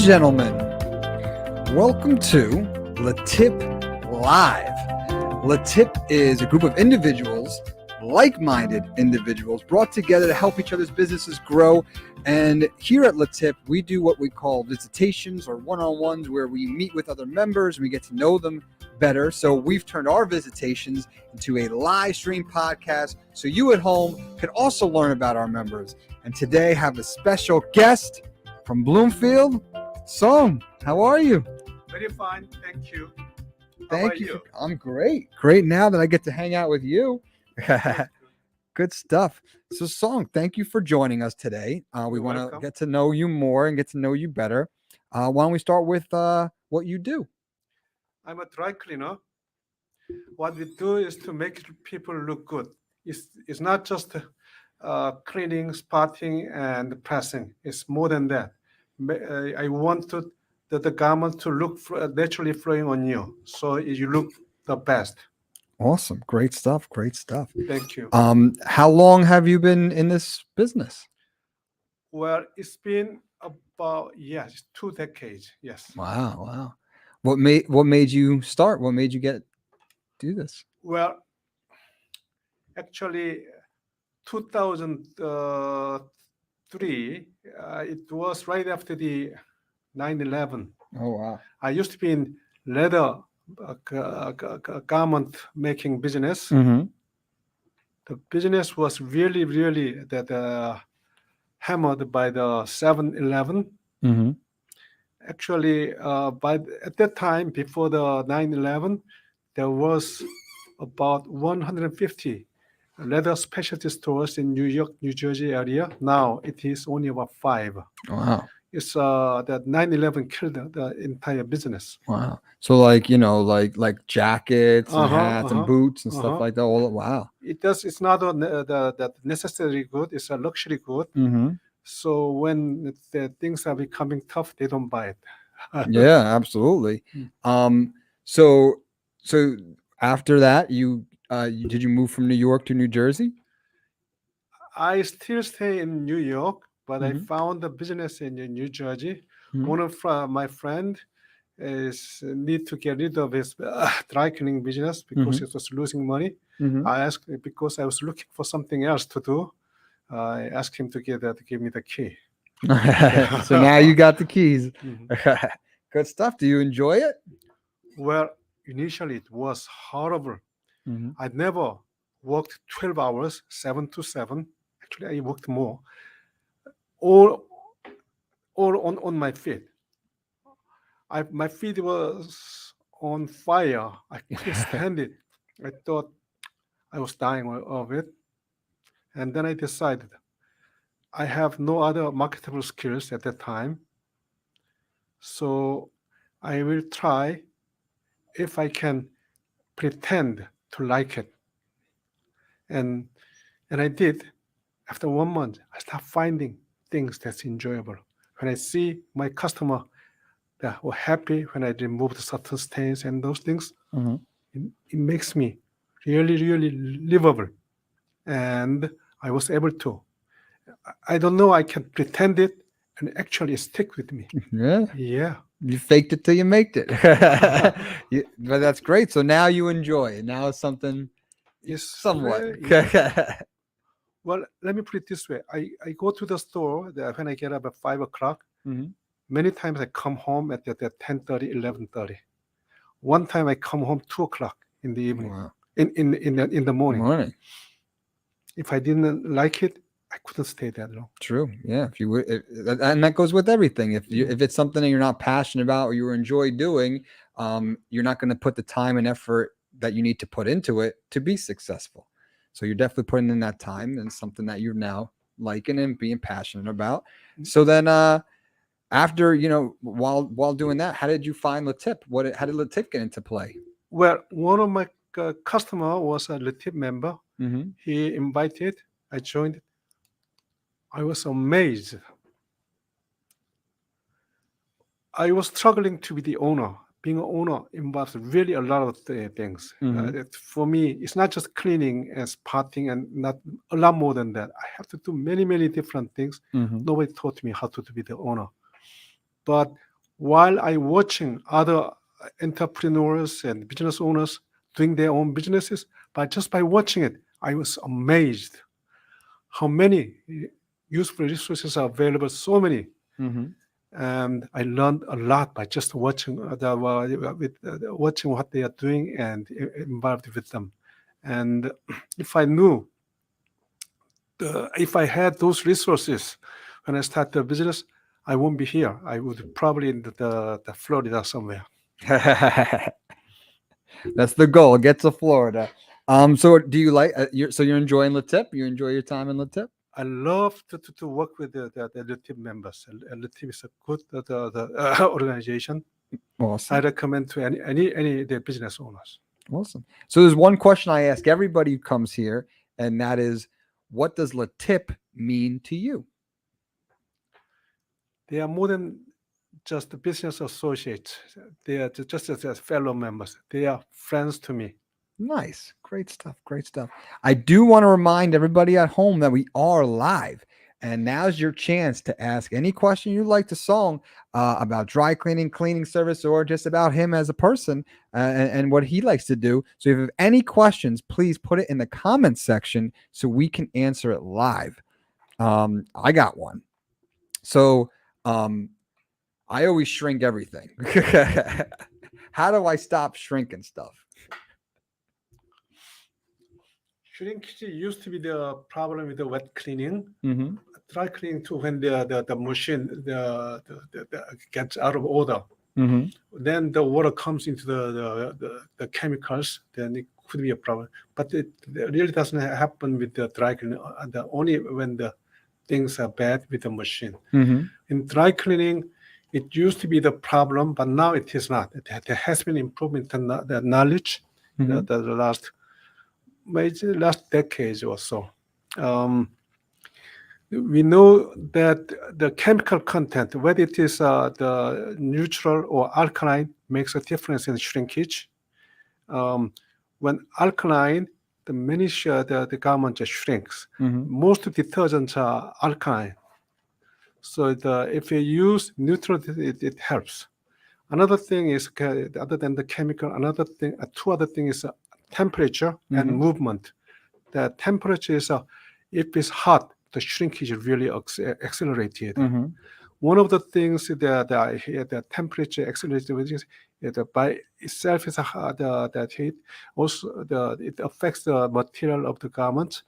gentlemen, welcome to LeTip Live. LeTip is a group of individuals, like-minded individuals, brought together to help each other's businesses grow. And here at LeTip, we do what we call visitations or one-on-ones, where we meet with other members and we get to know them better. So we've turned our visitations into a live stream podcast, so you at home can also learn about our members. And today I have a special guest from Bloomfield. Song, how are you? Very fine, thank you. Thank you. I'm great. Great now that I get to hang out with you. Good stuff. So, Song, thank you for joining us today. We want to get to know you more and get to know you better. Why don't we start with what you do? I'm a dry cleaner. What we do is to make people look good. It's not just cleaning, spotting, and pressing. It's more than that. I want the garment to look naturally flowing on you, so you look the best. Awesome. Great stuff. Great stuff. Thank you. How long have you been in this business? Well, it's been about 2 decades. Yes. Wow. What made you start? What made you do this? Well, actually, 2003, it was right after the 9/11. Oh, wow. I used to be in leather garment making business. Mm-hmm. The business was really hammered by the 7/11. Mm-hmm. Actually, at that time, before the 9/11, there was about 150 leather specialty stores in New York, New Jersey area. Now it is only about 5. Wow. It's that 9/11 killed the entire business. Wow. So like jackets and hats and boots and stuff like that. Wow. It's not the necessary good. It's a luxury good. Mm-hmm. So when the things are becoming tough, they don't buy it. Yeah, absolutely. So after that, did you move from New York to New Jersey? I still stay in New York, but I found a business in New Jersey. One of my friend need to get rid of his dry cleaning business because it was losing money. I asked, because I was looking for something else to do. I asked him to give me the key. So now you got the keys. Good stuff. Do you enjoy it? Well, initially it was horrible. I never worked 12 hours, 7 to 7. Actually, I worked more. All on my feet. My feet was on fire. I couldn't stand it. I thought I was dying of it. And then I decided I have no other marketable skills at that time. So I will try if I can pretend to like it. And I did. After 1 month, I start finding things that's enjoyable. When I see my customer that were happy when I removed certain stains and those things, it makes me really livable. And I was able to. I don't know, I can pretend it and actually stick with me. Yeah. You faked it till you maked it. But that's great. So now you enjoy it. Now it's something somewhat. Well, let me put it this way. I go to the store when I get up at 5 o'clock. Many times I come home at 10:30, 11:30. One time I come home 2 o'clock in the evening. Wow. In the morning. If I didn't like it, I couldn't stay that long. True. Yeah. If you would, and that goes with everything. If it's something that you're not passionate about or you enjoy doing, you're not going to put the time and effort that you need to put into it to be successful. So you're definitely putting in that time and something that you're now liking and being passionate about. So then, after while doing that, how did you find LeTip? How did LeTip get into play? Well, one of my customer was a LeTip member. He invited. I joined. I was amazed. I was struggling to be the owner. Being an owner involves really a lot of things. For me, it's not just cleaning and spotting and not a lot more than that. I have to do many different things. Nobody taught me how to be the owner. But while I watching other entrepreneurs and business owners doing their own businesses, but just by watching it, I was amazed how many useful resources are available, so many. Mm-hmm. And I learned a lot by just watching watching what they are doing and involved with them. And if I knew, if I had those resources when I started the business, I won't be here. I would probably in the Florida somewhere. That's the goal. Get to Florida. So do you like? You're enjoying LeTip? You enjoy your time in LeTip? I love to work with the LeTip members. LeTip is a good organization. Awesome. I recommend to any the business owners. Awesome. So there's one question I ask everybody who comes here, and that is, what does LeTip mean to you? They are more than just business associates. They are just as fellow members. They are friends to me. Nice. Great stuff. Great stuff. I do want to remind everybody at home that we are live. And now's your chance to ask any question you'd like to Song about dry cleaning, cleaning service, or just about him as a person and what he likes to do. So if you have any questions, please put it in the comments section so we can answer it live. I got one. So I always shrink everything. How do I stop shrinking stuff? Shrinkage used to be the problem with the wet cleaning. Mm-hmm. Dry cleaning too, when the machine gets out of order, Mm-hmm. then the water comes into the chemicals, then it could be a problem. But it really doesn't happen with the dry cleaning, only when the things are bad with the machine. Mm-hmm. In dry cleaning, it used to be the problem, but now it is not. There has been improvement in the knowledge Mm-hmm. the last decades or so. We know that the chemical content, whether it is the neutral or alkaline, makes a difference in shrinkage. When alkaline, the garment just shrinks. Mm-hmm. Most detergents are alkaline. So if you use neutral, it helps. Another thing is, other than the chemical, two other things is temperature and Mhm. movement. The temperature is, if it's hot, the shrinkage really accelerated. Mhm. One of the things that I hear, the temperature accelerated, which is by itself is that heat. Also, it affects the material of the garment,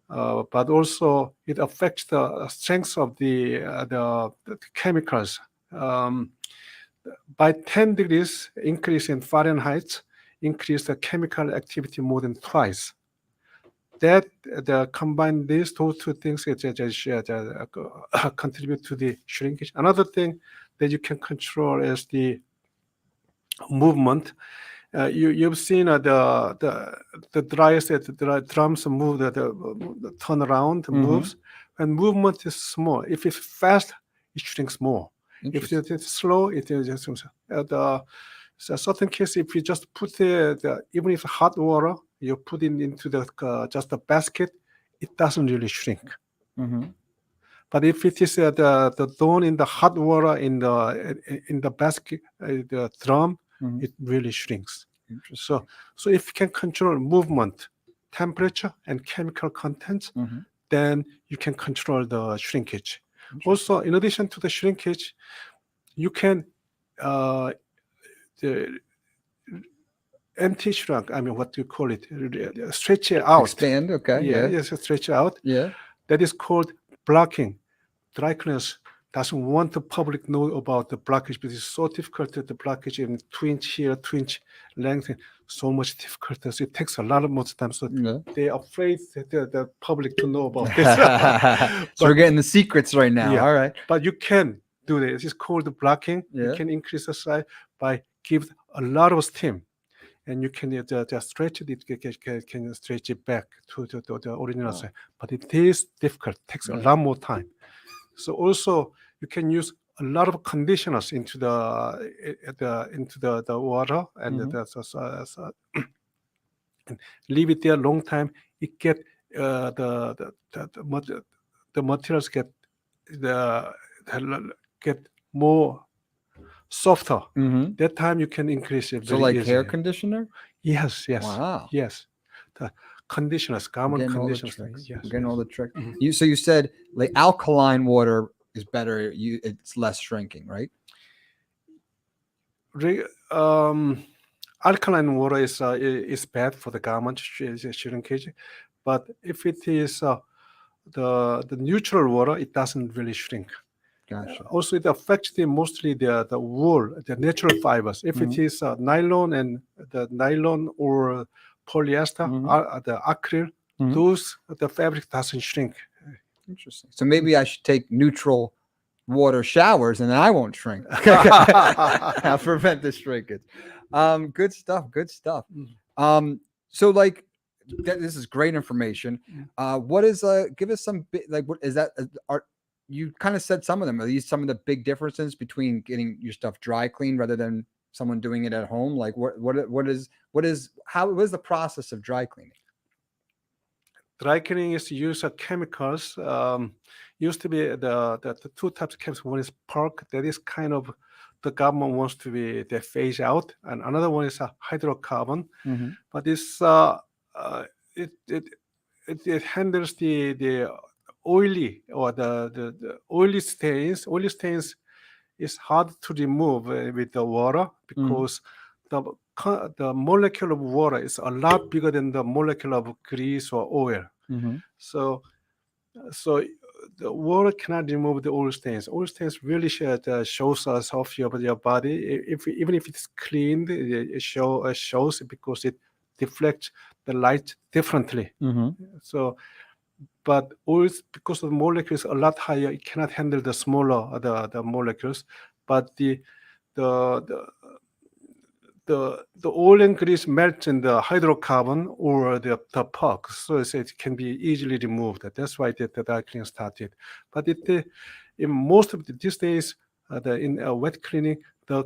but also it affects the strength of the chemicals. By 10 degrees increase in Fahrenheit, increase the chemical activity more than twice. That combine these two things, it contribute to the shrinkage. Another thing that you can control is the movement. You've seen the dryers that the drums move, the turn around moves. When movement is small, if it's fast, it shrinks more. If it is slow, it is just so certain case. If you just put even if hot water, you put it into just a basket, it doesn't really shrink. Mhm. But if it is the done in the hot water in the basket, the drum, Mhm. it really shrinks. Interesting. So if you can control movement, temperature, and chemical content, Mhm. then you can control the shrinkage. Interesting. Also, in addition to the shrinkage, you can the anti-shrunk. I mean, what do you call it? Stretch it out. Expand. Okay. Yeah, Yeah. yes, stretch out. Yeah. That is called blocking. Dry cleaners doesn't want the public know about the blockage because it's so difficult to the blockage in 2-inch here, 2-inch length, so much difficult. So it takes a lot of much time. So Yeah. they're afraid the public to know about this. So we're getting the secrets right now. Yeah. All right. But you can do this. It's called blocking. You Yeah. can increase the size by give a lot of steam. And you can just stretch it, can stretch it back to the original size. But it is difficult, takes a lot more time. So also you can use a lot of conditioners into the water and and leave it there a long time. It get the materials get more softer. Mm-hmm. That time you can increase it So very like easily. hair conditioner? Yes, Wow. yes. The conditioners, We're garment getting all the conditioners. tricks. Yes, We're getting all the tricks. Mhm. So you said like alkaline water is better. It's less shrinking, right? Alkaline water is bad for the garment shrinkage, but if it is the neutral water, it doesn't really shrink. Gotcha. Also, it affects mostly the wool, the natural fibers. If it is nylon and the nylon or polyester, the acrylic, those the fabric doesn't shrink. Interesting. So maybe I should take neutral water showers and then I won't shrink. I'll prevent the shrinkage. Good stuff. Good stuff. So like this is great information. What is give us some like what is that are you kind of said some of them. Are these some of the big differences between getting your stuff dry cleaned rather than someone doing it at home? Like what is what is the process of dry cleaning? Dry cleaning is use of chemicals. Used to be the two types of chemicals. One is PERC, that is kind of the government wants to be they phase out, and another one is a hydrocarbon. But this it, it it handles the oily or the oily stains. Oily stains is hard to remove with the water because the molecule of water is a lot bigger than the molecule of grease or oil. So the water cannot remove the oil stains. Oil stains really shows us off your body. Even if it's cleaned, it shows because it deflects the light differently. So, but oils, because the molecules are a lot higher, it cannot handle the smaller the molecules. But the oil and grease melt in the hydrocarbon or the PERC, so it can be easily removed. That's why the dry cleaning started. But in most of these days, in wet cleaning, the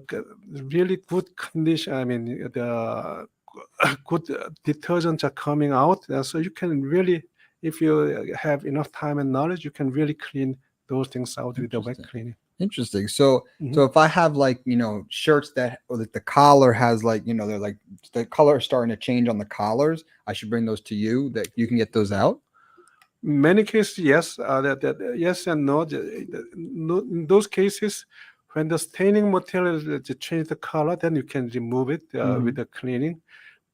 really good condition. I mean, the good detergents are coming out, so you can really, if you have enough time and knowledge, you can really clean those things out with the wet cleaning. Interesting. So so if I have like, shirts that or like the collar has like, they're like the color is starting to change on the collars, I should bring those to you that you can get those out? Many cases, yes. Yes and no. In those cases, when the staining material change the color, then you can remove it with the cleaning.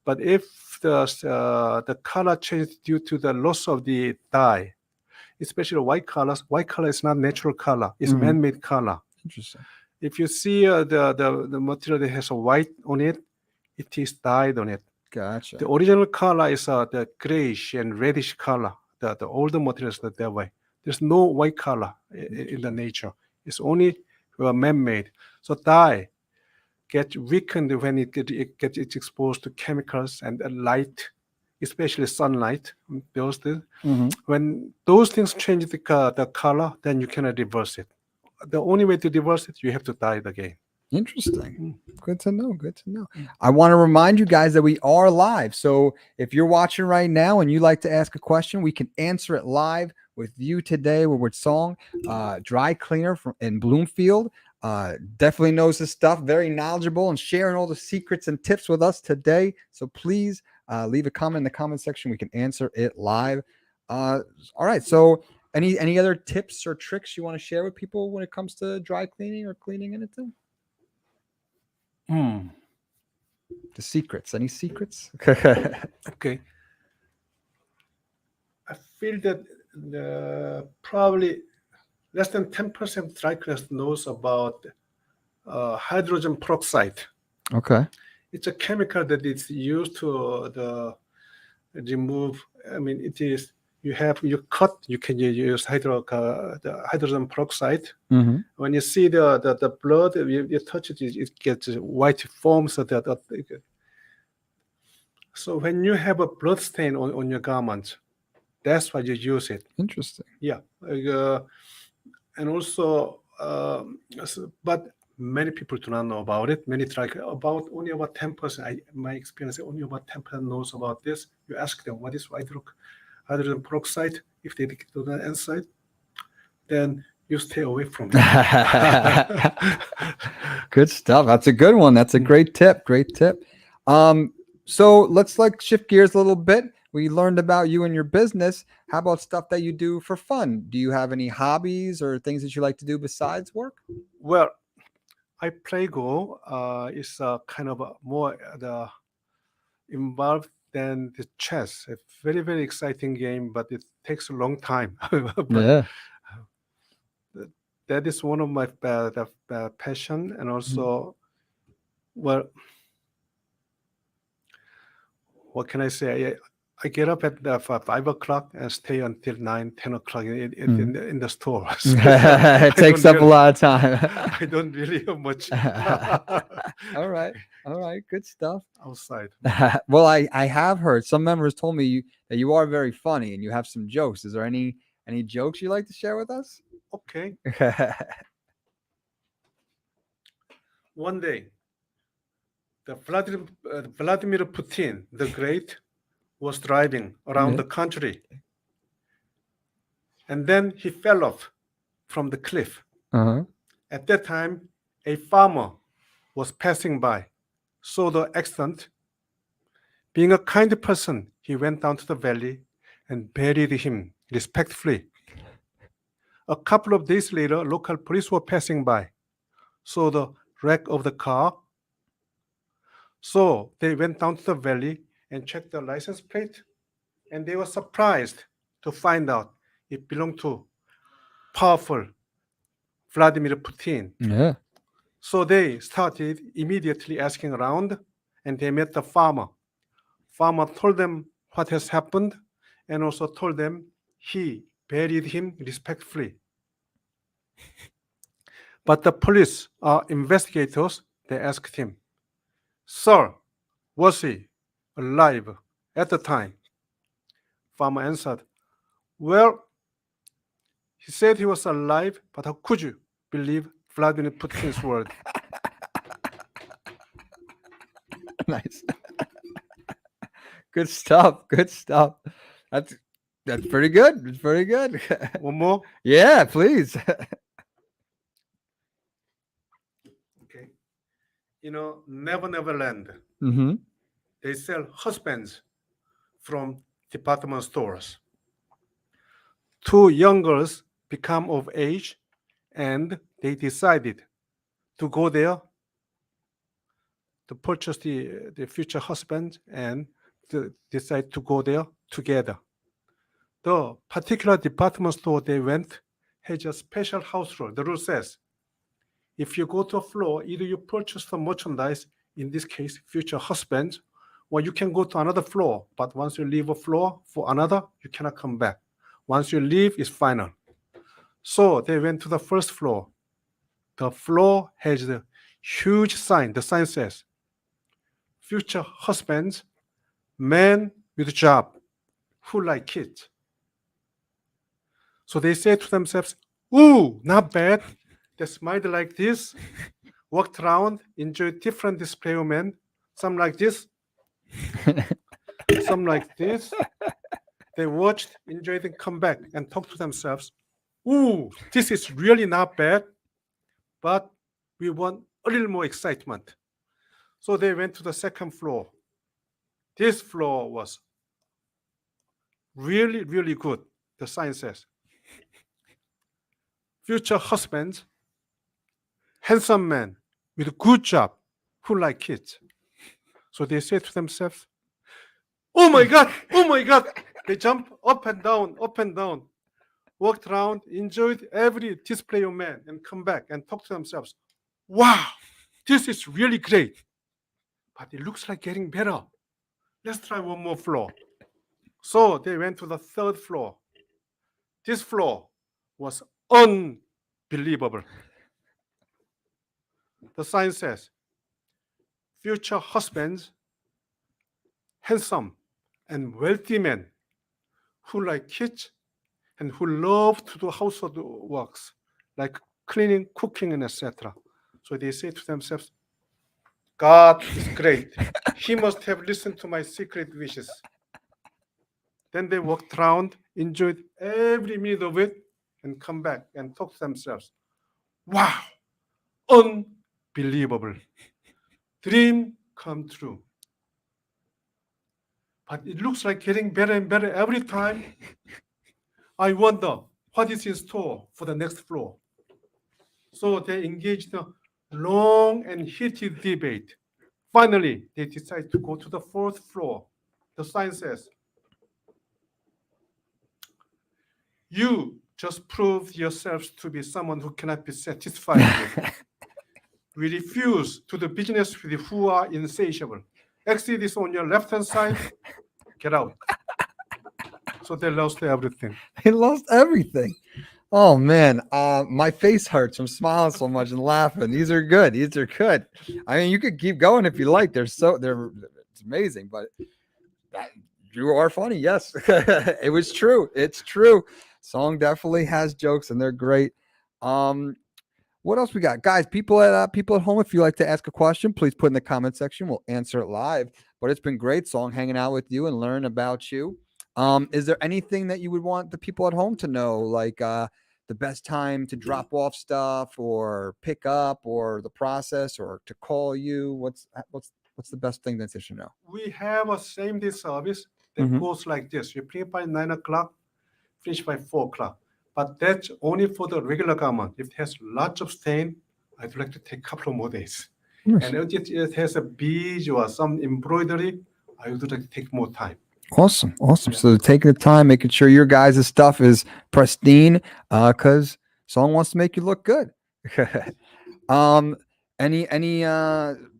But if the color changed due to the loss of the dye, especially white color is not natural color; it's man-made color. Interesting. If you see the material that has a white on it, it is dyed on it. Gotcha. The original color is the grayish and reddish color. The older materials that way. There's no white color in the nature. It's only man-made. So dye gets weakened when it gets exposed to chemicals and light, especially sunlight. Those things. When those things change the color, then you cannot reverse it. The only way to reverse it, you have to dye it again. Interesting. Good to know. Good to know. I want to remind you guys that we are live. So if you're watching right now and you like to ask a question, we can answer it live with you today. We're with Song, dry cleaner in Bloomfield. Definitely knows his stuff, very knowledgeable and sharing all the secrets and tips with us today. So please leave a comment in the comment section. We can answer it live. All right. So any other tips or tricks you want to share with people when it comes to dry cleaning or cleaning anything? The secrets. Any secrets? Okay. I feel that probably less than 10% of dry cleaners knows about hydrogen peroxide. Okay. It's a chemical that is used to remove. I mean, it is you cut. You can use the hydrogen peroxide. When you see the blood, you touch it, it gets white foam. So when you have a blood stain on your garment, that's why you use it. Interesting. Yeah, and also, but many people do not know about it. Many try only about 10%. My experience, only about 10% knows about this. You ask them what is hydrogen peroxide. If they do not answer it, then You stay away from me. Good stuff. That's a good one. That's a great tip. Great tip. So let's like shift gears a little bit. We learned about you and your business. How about stuff that you do for fun? Do you have any hobbies or things that you like to do besides work? Well, I play Go. It's kind of more the involved than the chess. A very, very exciting game, but it takes a long time. But Yeah. th- that is one of my passion, and also, well, what can I say? I get up at 5 o'clock and stay until 9, 10 o'clock Mhm. in the store. So It I takes don't up a really, lot of time. I don't really have much All right. All right. Good stuff. outside. Well, I have heard some members told me that you are very funny and you have some jokes. Is there any jokes you like to share with us? Okay. One day, Vladimir Putin, the Great, was driving around Yeah. the country, and then he fell off from the cliff. Uh-huh. At that time, a farmer was passing by, saw the accident. Being a kind person, he went down to the valley and buried him respectfully. A couple of days later, local police were passing by, saw the wreck of the car. So they went down to the valley and checked the license plate, and they were surprised to find out it belonged to powerful Vladimir Putin. Yeah. So they started immediately asking around, and they met the farmer. Farmer told them what has happened and also told them he buried him respectfully. But the police investigators, they asked him, "Sir, was he alive at the time?" Farmer answered, "Well, he said he was alive, but how could you believe Vladimir Putin's word?" Nice. Good stuff. Good stuff. That's that's pretty good. It's pretty good. One more. Yeah, please. Okay. Never Never Land. Mm-hmm. They sell husbands from department stores. Two young girls become of age and they decided to go there to purchase the future husband and to decide to go there together. The particular department store they went has a special house rule. The rule says if you go to a floor, either you purchase the merchandise, in this case, future husband, or you can go to another floor. But once you leave a floor for another, you cannot come back. Once you leave, it's final. So they went to the first floor. The floor has a huge sign. The sign says, future husbands, men with job, who like kids. So they say to themselves, ooh, not bad. They smiled like this, walked around, enjoyed different display of men, some like this, some like this. They watched, enjoyed, and come back and talk to themselves. Ooh, this is really not bad, but we want a little more excitement. So they went to the second floor. This floor was really, really good, the sign says. Future husbands, handsome men with a good job who like kids. So they say to themselves, oh my God, oh my God. They jump up and down, walked around, enjoyed every display of men, and come back and talk to themselves. Wow, this is really great. But it looks like getting better. Let's try one more floor. So they went to the third floor. This floor was unbelievable. The sign says, future husbands, handsome and wealthy men who like kids and who love to do household works like cleaning, cooking, and etc. So they say to themselves, God is great. He must have listened to my secret wishes. Then they walked around, enjoyed every minute of it, and come back and talk to themselves. Wow, unbelievable. Dream come true. But it looks like getting better and better every time. I wonder what is in store for the next floor. So they engaged in a long and heated debate. Finally, they decide to go to the fourth floor. The sign says, "You just proved yourselves to be someone who cannot be satisfied with. We refuse to do business with who are insatiable. Exit is on your left-hand side. Get out." So they lost everything. He lost everything. Oh man, my face hurts from smiling so much and laughing. These are good. These are good. I mean, you could keep going if you like. They're it's amazing, but that, you are funny. Yes, it was true. It's true. Song definitely has jokes and they're great. What else we got, guys? People at home, if you like to ask a question, please put in the comment section. We'll answer it live. But it's been great, Song, hanging out with you and learn about you. Is there anything that you would want the people at home to know, like the best time to drop off stuff or pick up or the process or to call you? What's the best thing that they should know? We have a same-day service that Mhm. goes like this. You pick up by 9 o'clock, finish by 4 o'clock. But that's only for the regular garment. If it has lots of stain, I'd like to take a couple of more days. Nice. And if it has a bead or some embroidery, I would like to take more time. Awesome. Yeah. So taking the time, making sure your guys' stuff is pristine, because Song wants to make you look good. Any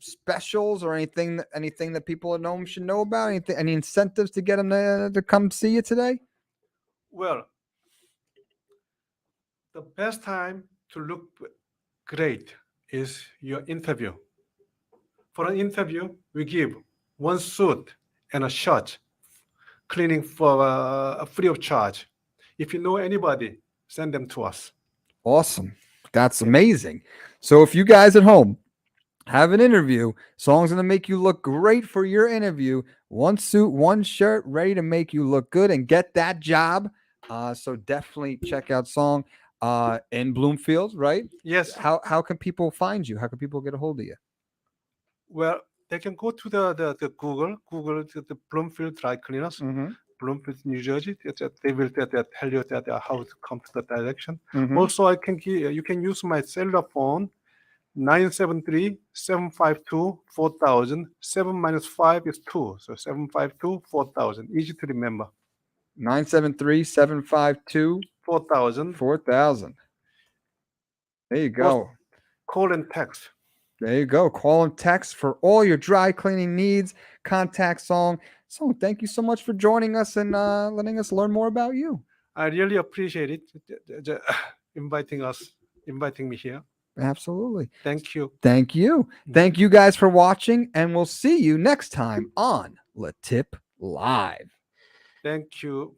specials or anything that people at home should know about? Anything, any incentives to get them to come see you today? Well, the best time to look great is your interview. For an interview, we give one suit and a shirt, cleaning for free of charge. If you know anybody, send them to us. Awesome. That's amazing. So if you guys at home have an interview, Song's going to make you look great for your interview. One suit, one shirt, ready to make you look good and get that job. So definitely check out Song in Bloomfield, right? Yes. How can people find you? How can people get a hold of you? Well, they can go to the Google the Bloomfield Dry Cleaners, Bloomfield, New Jersey. They will tell you how to come to the direction. Also, you can use my cellular phone, 973-752-4000. 7 minus 5 is 2. So 752-4000. Easy to remember. 973-752 4000. 4000. There you go. Call and text. There you go. Call and text for all your dry cleaning needs. Contact Song. Song, thank you so much for joining us and letting us learn more about you. I really appreciate it, inviting me here. Absolutely. Thank you. Thank you. Thank you guys for watching, and we'll see you next time on LeTip Live. Thank you.